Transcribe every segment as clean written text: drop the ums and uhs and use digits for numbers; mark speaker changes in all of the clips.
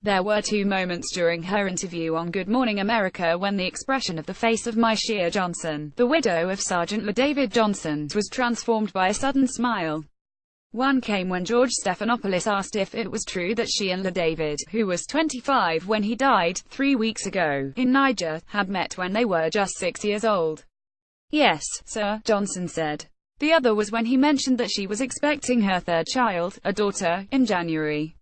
Speaker 1: There were two moments during her interview on Good Morning America when the expression of the face of Myeshia Johnson, the widow of Sergeant LaDavid Johnson, was transformed by a sudden smile. One came when George Stephanopoulos asked if it was true that she and LaDavid, who was 25 when he died 3 weeks ago, in Niger, had met when they were just 6 years old. "Yes, sir," Johnson said. The other was when he mentioned that she was expecting her third child, a daughter, in January.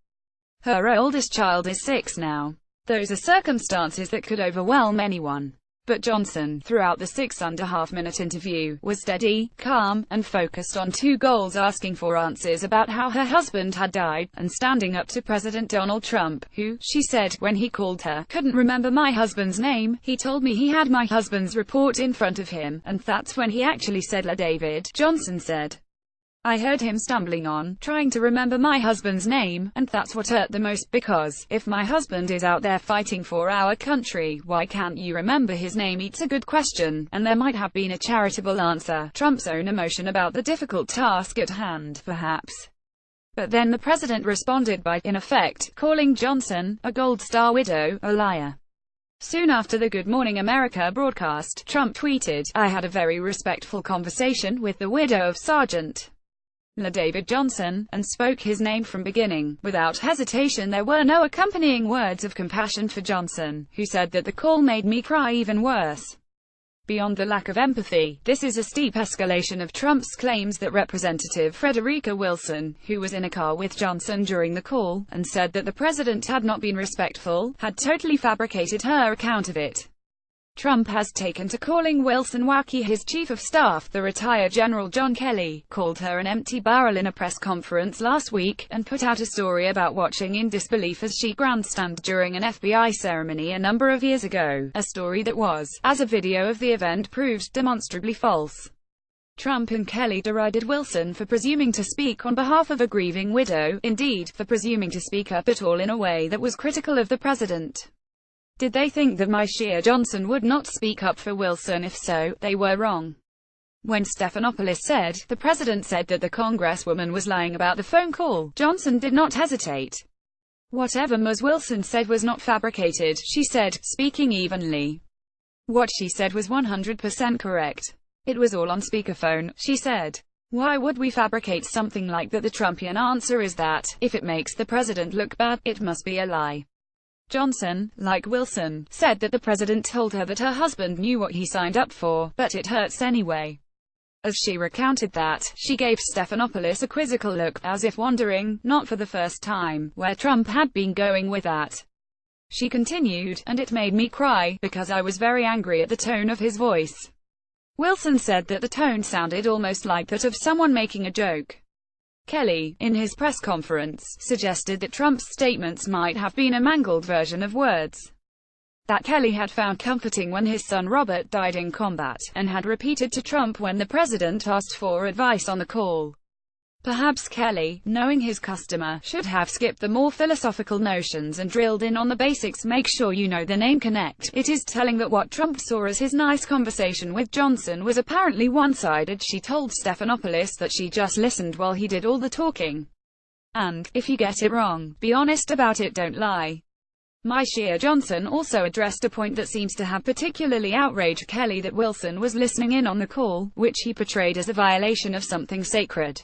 Speaker 1: Her oldest child is 6 now. Those are circumstances that could overwhelm anyone. But Johnson, throughout the 6.5-minute interview, was steady, calm, and focused on two goals: asking for answers about how her husband had died, and standing up to President Donald Trump, who, she said, when he called her, couldn't remember my husband's name. "He told me he had my husband's report in front of him, and that's when he actually said LaDavid," Johnson said. "I heard him stumbling on, trying to remember my husband's name, and that's what hurt the most, because, if my husband is out there fighting for our country, why can't you remember his name?" It's a good question, and there might have been a charitable answer, Trump's own emotion about the difficult task at hand, perhaps. But then the president responded by, in effect, calling Johnson, a Gold Star widow, a liar. Soon after the Good Morning America broadcast, Trump tweeted, "I had a very respectful conversation with the widow of Sergeant LaDavid Johnson, and spoke his name from beginning, without hesitation." There were no accompanying words of compassion for Johnson, who said that the call made me cry even worse. Beyond the lack of empathy, this is a steep escalation of Trump's claims that Representative Frederica Wilson, who was in a car with Johnson during the call, and said that the president had not been respectful, had totally fabricated her account of it. Trump has taken to calling Wilson wacky. His chief of staff, the retired General John Kelly, called her an empty barrel in a press conference last week, and put out a story about watching in disbelief as she grandstanded during an FBI ceremony a number of years ago, a story that was, as a video of the event proved, demonstrably false. Trump and Kelly derided Wilson for presuming to speak on behalf of a grieving widow, indeed, for presuming to speak up at all in a way that was critical of the president. Did they think that Myeshia Johnson would not speak up for Wilson? If so, they were wrong. When Stephanopoulos said, the president said that the congresswoman was lying about the phone call, Johnson did not hesitate. "Whatever Ms. Wilson said was not fabricated," she said, speaking evenly. "What she said was 100% correct. It was all on speakerphone," she said. "Why would we fabricate something like that?" The Trumpian answer is that, if it makes the president look bad, it must be a lie. Johnson, like Wilson, said that the president told her that her husband knew what he signed up for, but it hurts anyway. As she recounted that, she gave Stephanopoulos a quizzical look, as if wondering, not for the first time, where Trump had been going with that. She continued, "And it made me cry, because I was very angry at the tone of his voice." Wilson said that the tone sounded almost like that of someone making a joke. Kelly, in his press conference, suggested that Trump's statements might have been a mangled version of words that Kelly had found comforting when his son Robert died in combat, and had repeated to Trump when the president asked for advice on the call. Perhaps Kelly, knowing his customer, should have skipped the more philosophical notions and drilled in on the basics. Make sure you know the name connect. It is telling that what Trump saw as his nice conversation with Johnson was apparently one-sided. She told Stephanopoulos that she just listened while he did all the talking. And, if you get it wrong, be honest about it, don't lie. Myeshia Johnson also addressed a point that seems to have particularly outraged Kelly, that Wilson was listening in on the call, which he portrayed as a violation of something sacred.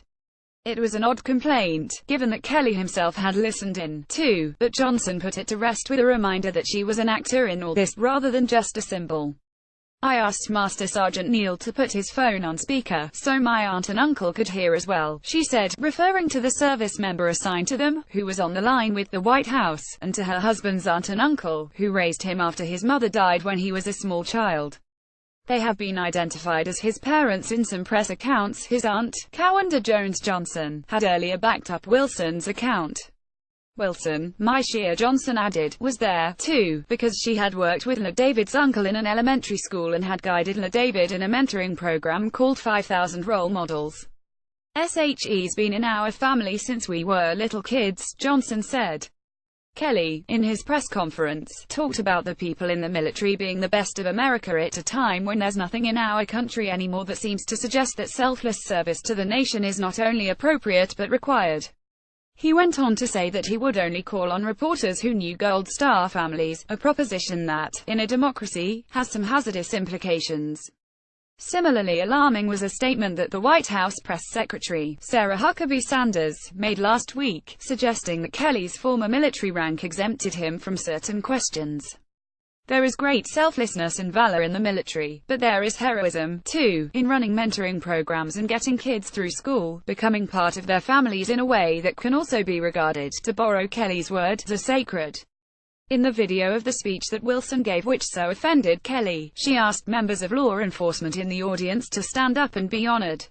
Speaker 1: It was an odd complaint, given that Kelly himself had listened in, too, but Johnson put it to rest with a reminder that she was an actor in all this, rather than just a symbol. "I asked Master Sergeant Neil to put his phone on speaker, so my aunt and uncle could hear as well," she said, referring to the service member assigned to them, who was on the line with the White House, and to her husband's aunt and uncle, who raised him after his mother died when he was a small child. They have been identified as his parents in some press accounts. His aunt, Cowanda Jones Johnson, had earlier backed up Wilson's account. Wilson, Myeshia Johnson added, was there, too, because she had worked with LaDavid's uncle in an elementary school and had guided LaDavid in a mentoring program called 5,000 Role Models. "SHE's been in our family since we were little kids," Johnson said. Kelly, in his press conference, talked about the people in the military being the best of America at a time when there's nothing in our country anymore that seems to suggest that selfless service to the nation is not only appropriate but required. He went on to say that he would only call on reporters who knew Gold Star families, a proposition that, in a democracy, has some hazardous implications. Similarly alarming was a statement that the White House press secretary, Sarah Huckabee Sanders, made last week, suggesting that Kelly's former military rank exempted him from certain questions. There is great selflessness and valor in the military, but there is heroism, too, in running mentoring programs and getting kids through school, becoming part of their families in a way that can also be regarded, to borrow Kelly's words, as sacred. In the video of the speech that Wilson gave which so offended Kelly, she asked members of law enforcement in the audience to stand up and be honored.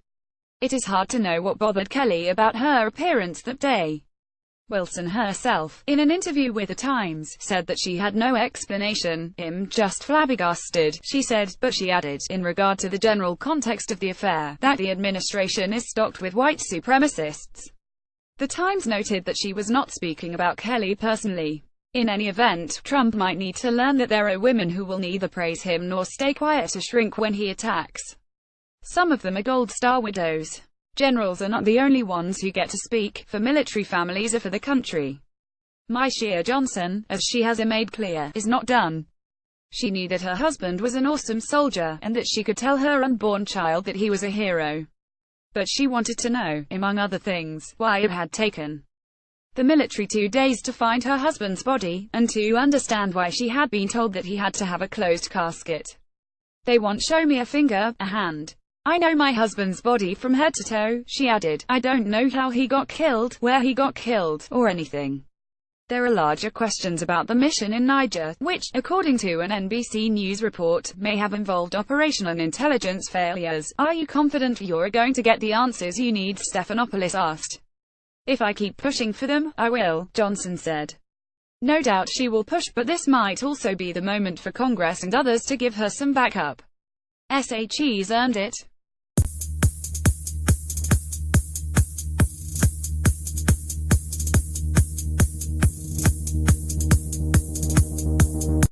Speaker 1: It is hard to know what bothered Kelly about her appearance that day. Wilson herself, in an interview with The Times, said that she had no explanation. "I'm just flabbergasted," she said, but she added, in regard to the general context of the affair, that the administration is stocked with white supremacists. The Times noted that she was not speaking about Kelly personally. In any event, Trump might need to learn that there are women who will neither praise him nor stay quiet or shrink when he attacks. Some of them are Gold Star widows. Generals are not the only ones who get to speak, for military families or for the country. Myeshia Johnson, as she has made clear, is not done. She knew that her husband was an awesome soldier, and that she could tell her unborn child that he was a hero. But she wanted to know, among other things, why it had taken the military 2 days to find her husband's body, and to understand why she had been told that he had to have a closed casket. "They won't show me a finger, a hand. I know my husband's body from head to toe," she added. "I don't know how he got killed, where he got killed, or anything." There are larger questions about the mission in Niger, which, according to an NBC News report, may have involved operational and intelligence failures. "Are you confident you're going to get the answers you need?" Stephanopoulos asked. "If I keep pushing for them, I will," Johnson said. No doubt she will push, but this might also be the moment for Congress and others to give her some backup. She's earned it.